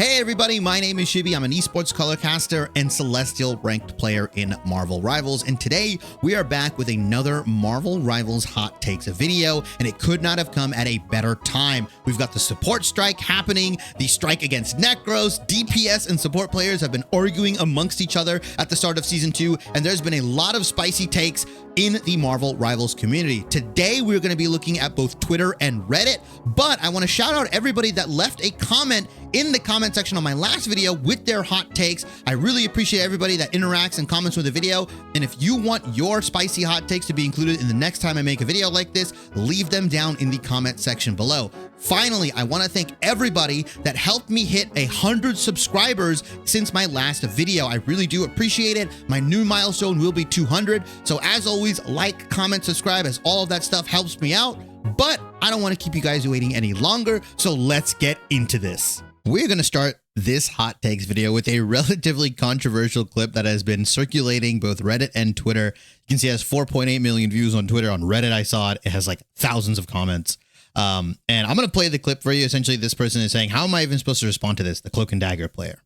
Hey everybody, my name is Shibi. I'm an esports colorcaster and Celestial ranked player in Marvel Rivals. And today we are back with another Marvel Rivals Hot Takes video, and it could not have come at a better time. We've got the support strike happening, the strike against Necros, DPS and support players have been arguing amongst each other at the start of season 2, and there's been a lot of spicy takes in the Marvel Rivals community. Today, we're going to be looking at both Twitter and Reddit, but I want to shout out everybody that left a comment in the comment section on my last video with their hot takes. I really appreciate everybody that interacts and comments with the video. And if you want your spicy hot takes to be included in the next time I make a video like this, leave them down in the comment section below. Finally, I want to thank everybody that helped me hit 100 subscribers since my last video. I really do appreciate it. My new milestone will be 200. So as always, like, comment, subscribe, as all of that stuff helps me out. But I don't want to keep you guys waiting any longer. So let's get into this. We're going to start this hot takes video with a relatively controversial clip that has been circulating both Reddit and Twitter. You can see it has 4.8 million views on Twitter. On Reddit, I saw it. It has like thousands of comments. And I'm going to play the clip for you. Essentially, this person is saying, how am I even supposed to respond to this? The Cloak and Dagger player.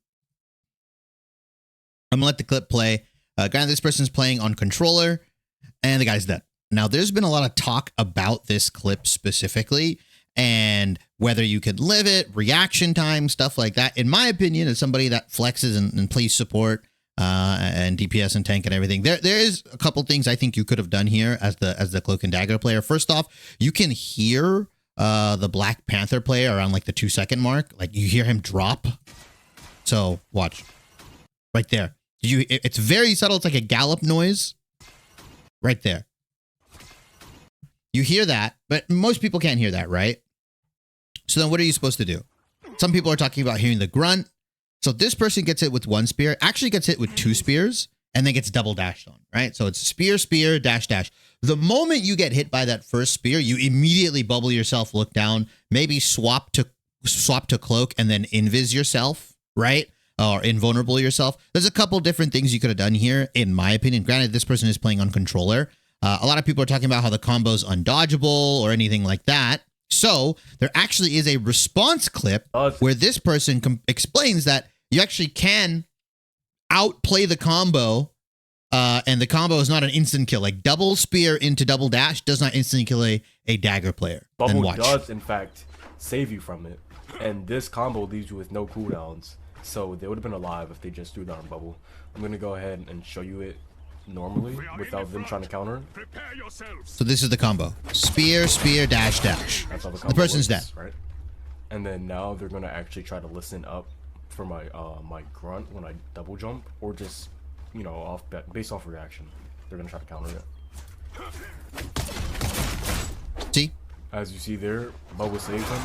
I'm going to let the clip play. Granted, this person's playing on controller and the guy's dead. Now, there's been a lot of talk about this clip specifically and whether you could live it, reaction time, stuff like that. In my opinion, as somebody that flexes and plays support and DPS and tank and everything, there is a couple things I think you could have done here as the Cloak and Dagger player. First off, you can hear the Black Panther player around like the 2-second mark. Like you hear him drop. So watch right there. It's very subtle. It's like a gallop noise right there. You hear that, but most people can't hear that, right? So then what are you supposed to do? Some people are talking about hearing the grunt. So this person gets hit with 1 spear, actually gets hit with 2 spears, and then gets double dashed on, right? So it's spear, spear, dash, dash. The moment you get hit by that first spear, you immediately bubble yourself, look down, maybe swap to cloak and then invis yourself, right? Or invulnerable yourself. There's a couple different things you could have done here, in my opinion. Granted, this person is playing on controller. A lot of people are talking about how the combo is undodgeable or anything like that. So there actually is a response clip where this person explains that you actually can outplay the combo, and the combo is not an instant kill. Like double spear into double dash does not instantly kill a dagger player. Bubble does, in fact, save you from it. And this combo leaves you with no cooldowns. So they would have been alive if they just threw down Bubble. I'm going to go ahead and show you it normally without them trying to counter. So this is the combo. Spear, spear, dash, dash. That's how the person's dead. Right? And then now they're going to actually try to listen up for my my grunt when I double jump, or just, you know, based off reaction. They're going to try to counter it. See? As you see there, Bubble saves them.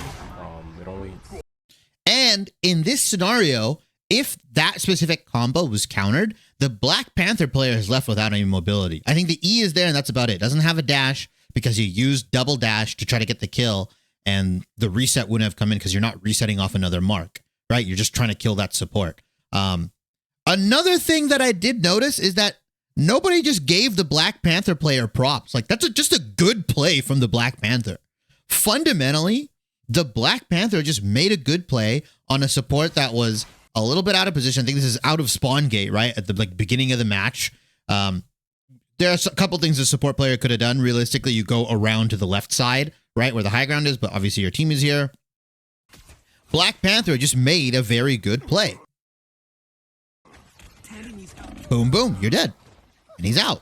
And in this scenario, if that specific combo was countered, the Black Panther player is left without any mobility. I think the E is there and that's about it. It doesn't have a dash because you used double dash to try to get the kill, and the reset wouldn't have come in because you're not resetting off another mark, right? You're just trying to kill that support. Another thing that I did notice is that nobody just gave the Black Panther player props. Like that's just a good play from the Black Panther. Fundamentally, the Black Panther just made a good play on a support that was a little bit out of position. I think this is out of spawn gate, right? At the beginning of the match. There are a couple things the support player could have done. Realistically, you go around to the left side, right? Where the high ground is, but obviously your team is here. Black Panther just made a very good play. Boom, boom, you're dead. And he's out.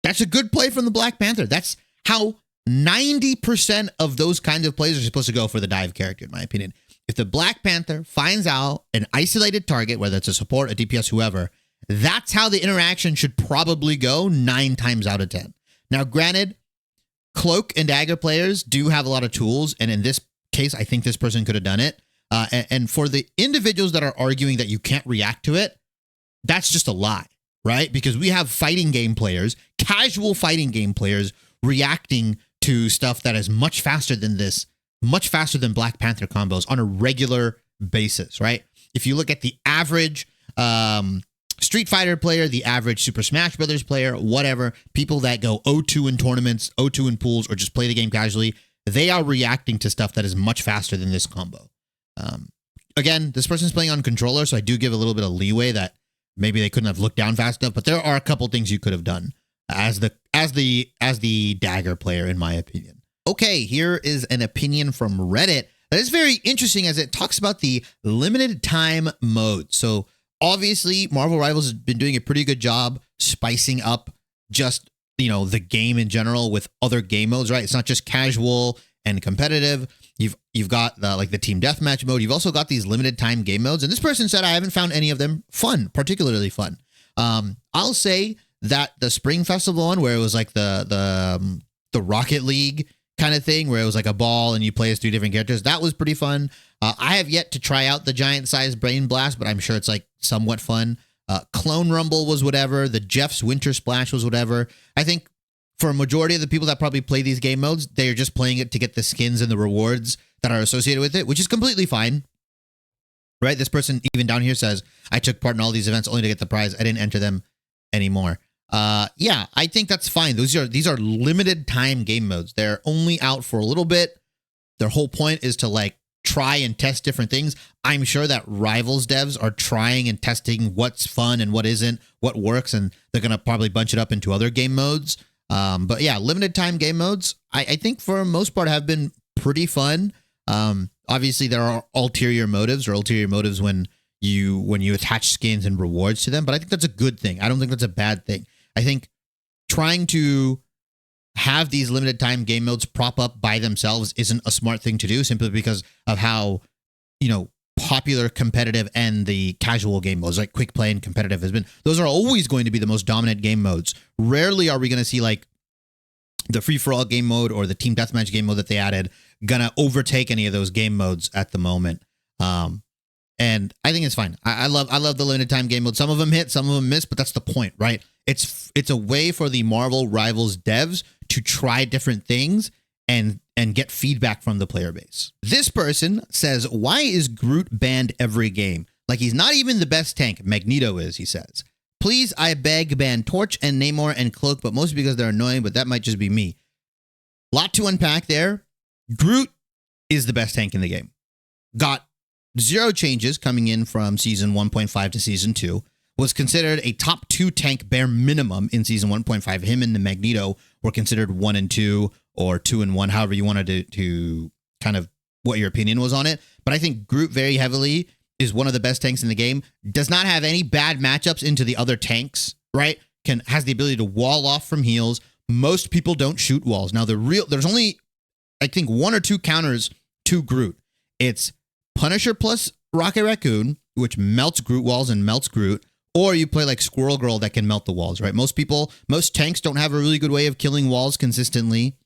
That's a good play from the Black Panther. That's how 90% of those kinds of plays are supposed to go for the dive character, in my opinion. If the Black Panther finds out an isolated target, whether it's a support, a DPS, whoever, that's how the interaction should probably go 9 times out of 10. Now, granted, Cloak and Dagger players do have a lot of tools, and in this case, I think this person could have done it. And for the individuals that are arguing that you can't react to it, that's just a lie, right? Because we have fighting game players, casual fighting game players, reacting to stuff that is much faster than this, much faster than Black Panther combos on a regular basis, right? If you look at the average Street Fighter player, the average Super Smash Brothers player, whatever, people that go 0-2 in tournaments, 0-2 in pools, or just play the game casually, they are reacting to stuff that is much faster than this combo. again, this person's playing on controller, so I do give a little bit of leeway that maybe they couldn't have looked down fast enough, but there are a couple things you could have done as the dagger player, in my opinion. Okay, here is an opinion from Reddit that is very interesting as it talks about the limited time mode. So obviously, Marvel Rivals has been doing a pretty good job spicing up just, the game in general with other game modes, right? It's not just casual and competitive. You've got the team deathmatch mode. You've also got these limited time game modes. And this person said, I haven't found any of them particularly fun. I'll say that the Spring Festival one, where it was like the Rocket League kind of thing, where it was like a ball and you play as 3 different characters, that was pretty fun. I have yet to try out the giant size Brain Blast, but I'm sure it's like somewhat fun. Clone Rumble was whatever. The Jeff's Winter Splash was whatever. I think for a majority of the people that probably play these game modes, they're just playing it to get the skins and the rewards that are associated with it, which is completely fine. Right? This person even down here says, I took part in all these events only to get the prize. I didn't enter them anymore. Yeah, I think that's fine. These are limited time game modes. They're only out for a little bit. Their whole point is to try and test different things. I'm sure that Rivals devs are trying and testing what's fun and what isn't, what works, and they're going to probably bunch it up into other game modes. But yeah, limited time game modes, I think for the most part have been pretty fun. Obviously there are ulterior motives when you attach skins and rewards to them, but I think that's a good thing. I don't think that's a bad thing. I think trying to have these limited time game modes prop up by themselves isn't a smart thing to do, simply because of how, popular competitive and the casual game modes like quick play and competitive has been. Those are always going to be the most dominant game modes. Rarely are we going to see the free-for-all game mode or the team deathmatch game mode that they added gonna overtake any of those game modes at the moment. And I think it's fine. I love the limited time game mode. Some of them hit, some of them miss, but that's the point, right? It's a way for the Marvel Rivals devs to try different things and get feedback from the player base. This person says, why is Groot banned every game? Like he's not even the best tank. Magneto is, he says. Please, I beg, ban Torch and Namor and Cloak, but mostly because they're annoying, but that might just be me. Lot to unpack there. Groot is the best tank in the game. Got 0 changes coming in from season 1.5 to season 2. Was considered a top 2 tank bare minimum in season 1.5. Him and the Magneto were considered 1 and 2 or 2 and 1, however you wanted to kind of what your opinion was on it. But I think Groot very heavily is one of the best tanks in the game. Does not have any bad matchups into the other tanks, right? Has the ability to wall off from heals. Most people don't shoot walls. Now there's only, I think, 1 or 2 counters to Groot. It's Punisher plus Rocket Raccoon, which melts Groot walls and melts Groot. Or you play like Squirrel Girl that can melt the walls, right? Most tanks don't have a really good way of killing walls consistently.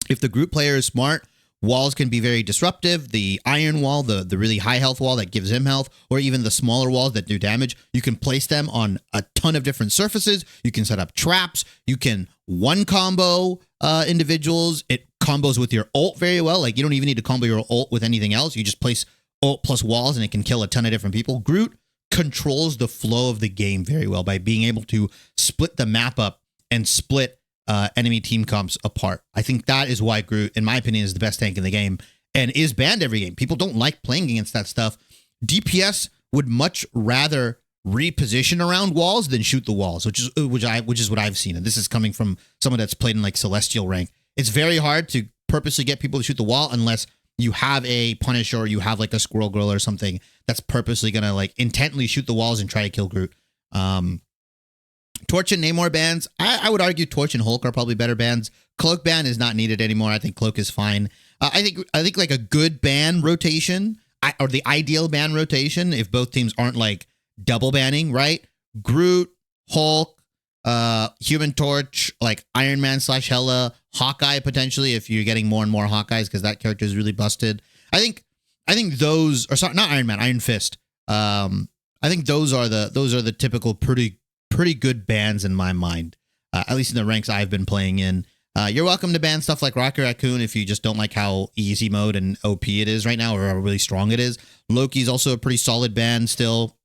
If the Groot player is smart, walls can be very disruptive. The iron wall, the really high health wall that gives him health, or even the smaller walls that do damage, you can place them on a ton of different surfaces. You can set up traps. You can one combo individuals. It combos with your ult very well. Like you don't even need to combo your ult with anything else. You just place ult plus walls and it can kill a ton of different people. Groot controls the flow of the game very well by being able to split the map up and split enemy team comps apart. I think that is why Groot, in my opinion, is the best tank in the game and is banned every game. People don't like playing against that stuff. DPS would much rather reposition around walls than shoot the walls, which is what I've seen. And this is coming from someone that's played in like Celestial rank. It's very hard to purposely get people to shoot the wall unless you have a Punisher or you have like a Squirrel Girl or something that's purposely gonna like intently shoot the walls and try to kill Groot. Torch and Namor bans, I would argue Torch and Hulk are probably better bans. Cloak ban is not needed anymore. I think Cloak is fine. I think like a good ban rotation or the ideal ban rotation, if both teams aren't like double banning, right? Groot, Hulk, Human Torch, like Iron Man / Hela, Hawkeye potentially if you're getting more and more Hawkeyes because that character is really busted. I think those, or sorry, not Iron Man, Iron Fist. I think those are the typical pretty good bans in my mind, at least in the ranks I've been playing in. You're welcome to ban stuff like Rocket Raccoon if you just don't like how easy mode and OP it is right now or how really strong it is. Loki's also a pretty solid ban still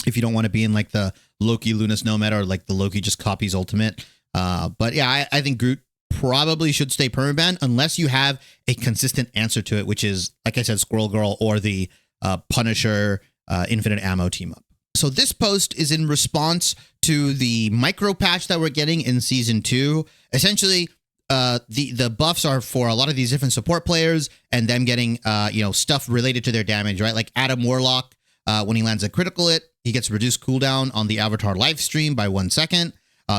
if you don't want to be in like the Loki Luna Snow meta or like the Loki just copies ultimate. But yeah, I think Groot probably should stay permaban unless you have a consistent answer to it, which is, like I said, Squirrel Girl or the Punisher, Infinite Ammo team up. So this post is in response to the micro patch that we're getting in Season 2. Essentially, the buffs are for a lot of these different support players and them getting, stuff related to their damage, right? Like Adam Warlock, when he lands a critical hit, he gets reduced cooldown on the Avatar live stream by 1 second.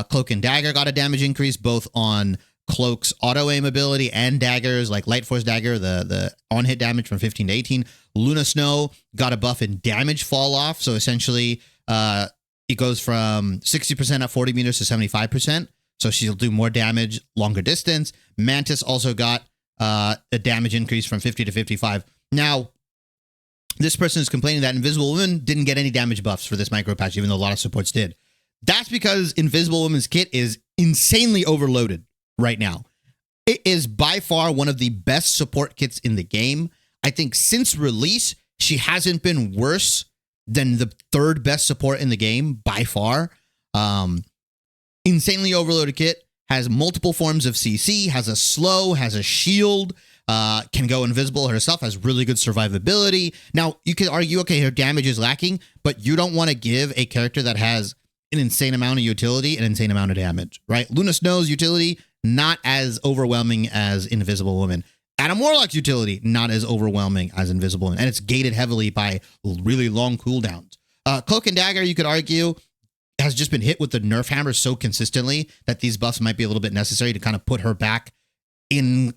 Cloak and Dagger got a damage increase both on Cloak's auto aim ability and Dagger's, like Light Force Dagger, the on hit damage from 15 to 18. Luna Snow got a buff in damage fall off. So essentially, it goes from 60% at 40 meters to 75%. So she'll do more damage, longer distance. Mantis also got a damage increase from 50 to 55. Now, this person is complaining that Invisible Woman didn't get any damage buffs for this micro patch, even though a lot of supports did. That's because Invisible Woman's kit is insanely overloaded right now. It is by far one of the best support kits in the game. I think since release, she hasn't been worse than the third best support in the game by far. Insanely overloaded kit, has multiple forms of CC, has a slow, has a shield, can go invisible herself, has really good survivability. Now, you could argue, okay, her damage is lacking, but you don't want to give a character that has an insane amount of utility, an insane amount of damage, right? Luna Snow's utility, not as overwhelming as Invisible Woman. Adam Warlock's utility, not as overwhelming as Invisible Woman. And it's gated heavily by really long cooldowns. Cloak and Dagger, you could argue, has just been hit with the nerf hammer so consistently that these buffs might be a little bit necessary to kind of put her back in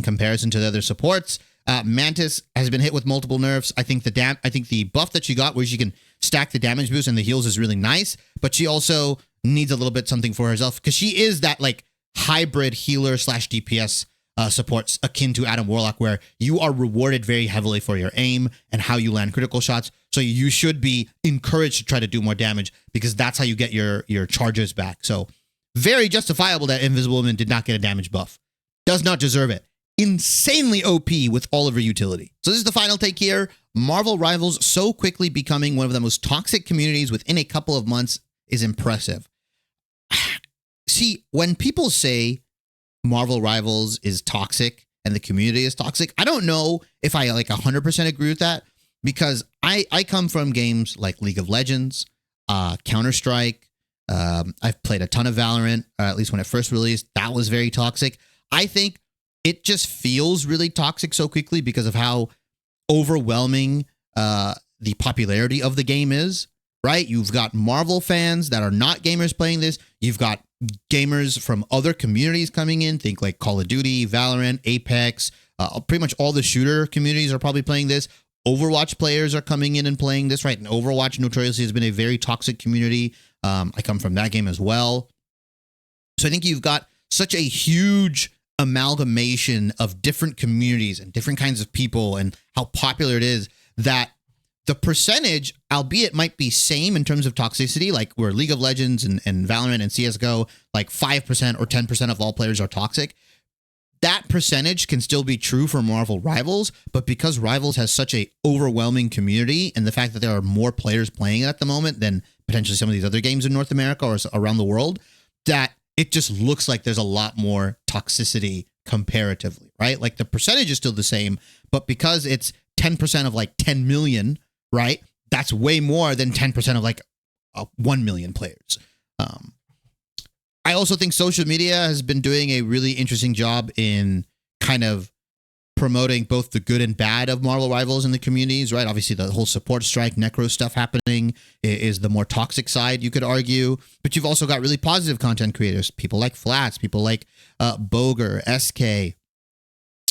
comparison to the other supports. Mantis has been hit with multiple nerfs. I think the buff that she got where she can stack the damage boost and the heals is really nice, but she also needs a little bit something for herself because she is that like hybrid healer / DPS supports akin to Adam Warlock, where you are rewarded very heavily for your aim and how you land critical shots. So you should be encouraged to try to do more damage because that's how you get your charges back. So very justifiable that Invisible Woman did not get a damage buff. Does not deserve it. Insanely OP with all of her utility. So this is the final take here. Marvel Rivals so quickly becoming one of the most toxic communities within a couple of months is impressive. See, when people say Marvel Rivals is toxic and the community is toxic, I don't know if I like 100% agree with that, because I come from games like League of Legends, Counter-Strike. I've played a ton of Valorant, at least when it first released. That was very toxic. I think it just feels really toxic so quickly because of how overwhelming the popularity of the game is, right? You've got Marvel fans that are not gamers playing this. You've got gamers from other communities coming in. Think like Call of Duty, Valorant, Apex. Pretty much all the shooter communities are probably playing this. Overwatch players are coming in and playing this, right? And Overwatch notoriously has been a very toxic community. I come from that game as well. So I think you've got such a huge amalgamation of different communities and different kinds of people and how popular it is that the percentage, albeit might be same in terms of toxicity, like where League of Legends and Valorant and CSGO, like 5% or 10% of all players are toxic. That percentage can still be true for Marvel Rivals, but because Rivals has such a overwhelming community and the fact that there are more players playing it at the moment than potentially some of these other games in North America or around the world, that it just looks like there's a lot more toxicity comparatively, right? Like the percentage is still the same, but because it's 10% of like 10 million, right? That's way more than 10% of like 1 million players. I also think social media has been doing a really interesting job in kind of promoting both the good and bad of Marvel Rivals in the communities, right? Obviously, the whole support strike, necro stuff happening is the more toxic side, you could argue. But you've also got really positive content creators, people like Flats, people like Boger, SK,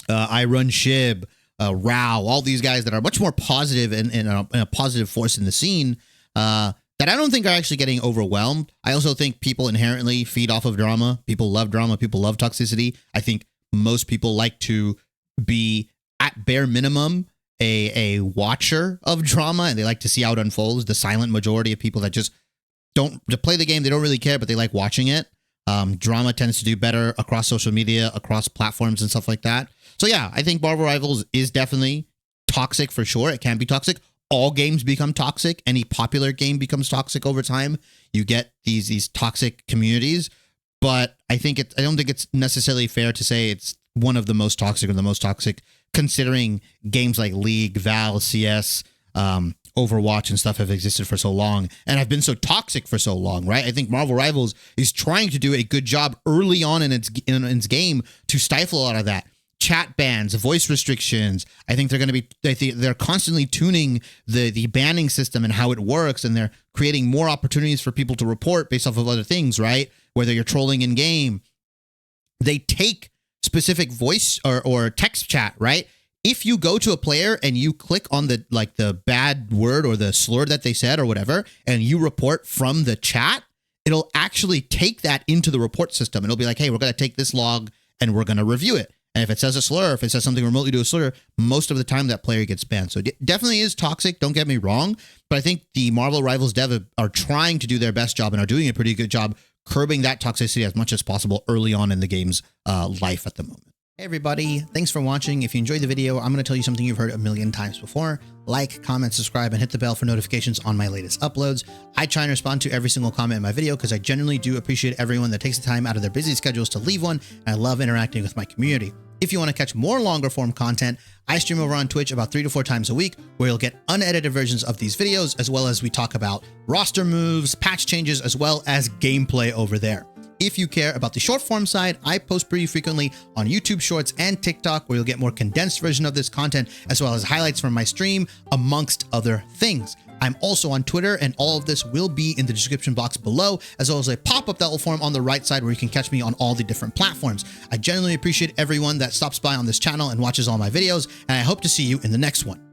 I Run Shib, Rao, all these guys that are much more positive and a positive force in the scene that I don't think are actually getting overwhelmed. I also think people inherently feed off of drama. People love drama. People love toxicity. I think most people like to be, at bare minimum, a watcher of drama, and they like to see how it unfolds. The silent majority of people that just don't to play the game, they don't really care, but they like watching it. Drama tends to do better across social media, across platforms and stuff like that. So yeah, I think Marvel Rivals is definitely toxic for sure. It can be toxic. All games become toxic. Any popular game becomes toxic over time. You get these toxic communities, but I don't think it's necessarily fair to say it's one of the most toxic or the most toxic considering games like League, Val, CS, Overwatch and stuff have existed for so long and have been so toxic for so long, right? I think Marvel Rivals is trying to do a good job early on in its game to stifle a lot of that. Chat bans, voice restrictions. I think they're constantly tuning the banning system and how it works, and they're creating more opportunities for people to report based off of other things, right? Whether you're trolling in game, they take specific voice or text chat, right? If you go to a player and you click on the bad word or the slur that they said or whatever, and you report from the chat, it'll actually take that into the report system. It'll be like, hey, we're going to take this log and we're going to review it. And if it says a slur, if it says something remotely to a slur, most of the time that player gets banned. So it definitely is toxic. Don't get me wrong. But I think the Marvel Rivals dev are trying to do their best job and are doing a pretty good job curbing that toxicity as much as possible early on in the game's life at the moment. Hey everybody, thanks for watching. If you enjoyed the video, I'm going to tell you something you've heard a million times before. Like, comment, subscribe, and hit the bell for notifications on my latest uploads. I try and respond to every single comment in my video because I genuinely do appreciate everyone that takes the time out of their busy schedules to leave one, and I love interacting with my community. If you want to catch more longer form content, I stream over on Twitch about 3 to 4 times a week, where you'll get unedited versions of these videos, as well as we talk about roster moves, patch changes, as well as gameplay over there. If you care about the short form side, I post pretty frequently on YouTube Shorts and TikTok, where you'll get more condensed version of this content, as well as highlights from my stream, amongst other things. I'm also on Twitter, and all of this will be in the description box below, as well as a pop-up that will form on the right side where you can catch me on all the different platforms. I genuinely appreciate everyone that stops by on this channel and watches all my videos, and I hope to see you in the next one.